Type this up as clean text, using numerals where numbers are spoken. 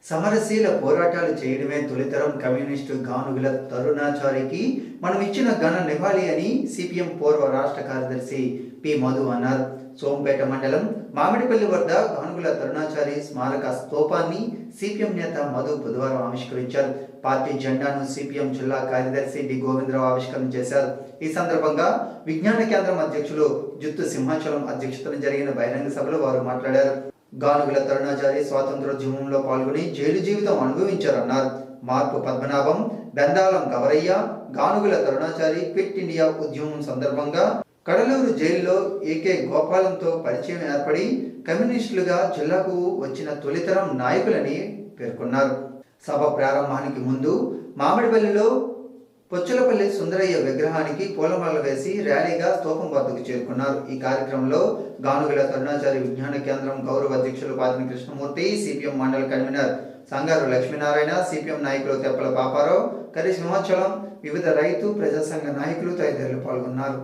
సమరశీల పోరాటాలు చేయడమే తొలితరం కమ్యూనిస్టు గానుగుల తరుణాచారికి మనం ఇచ్చిన ఘన నివాళి అని సిపిఎం పూర్వ రాష్ట్ర కార్యదర్శి పి మధు అన్నారు. సోంపేట మండలం మామిడిపల్లి వద్ద గానుగుల తరుణాచారి స్మారక స్తూపాన్ని సిపిఎం నేత మధు బుధవారం ఆవిష్కరించారు. పార్టీ జెండాను సిపిఎం జిల్లా కార్యదర్శి డి గోవిందరావు ఆవిష్కరణ చేశారు. ఈ సందర్భంగా విజ్ఞాన కేంద్రం అధ్యక్షులు జుత్తు సింహాచలం అధ్యక్షతన జరిగిన బహిరంగ సభలో వారు మాట్లాడారు. గానుగుల తరుణాచారి స్వాతంత్రోద్యమంలో పాల్గొని జైలు జీవితం అనుభవించారన్నారు. మార్పు పద్మనాభం, బెందాలం గవరయ్య, గానుగుల తరుణాచారి క్విట్ ఇండియా ఉద్యమం సందర్భంగా కడలూరు జైల్లో ఏకే గోపాలంతో పరిచయం ఏర్పడి కమ్యూనిస్టులుగా జిల్లాకు వచ్చిన తొలితరం నాయకులని పేర్కొన్నారు. సభ ప్రారంభానికి ముందు మామిడిపల్లిలో పొచ్చులపల్లి సుందరయ్య విగ్రహానికి పూలమాలలు వేసి ర్యాలీగా స్తూపం వద్దకు చేరుకున్నారు. ఈ కార్యక్రమంలో గానుగుల తరుణాచారి విజ్ఞాన కేంద్రం గౌరవ అధ్యక్షులు పాతిని కృష్ణమూర్తి, సిపిఎం మండల కన్వీనర్ సంగారు లక్ష్మీనారాయణ, సిపిఎం నాయకులు తెప్పల పాపారావు, కరి సింహాచలం, వివిధ రైతు ప్రజా సంఘ నాయకులు తదితరులు పాల్గొన్నారు.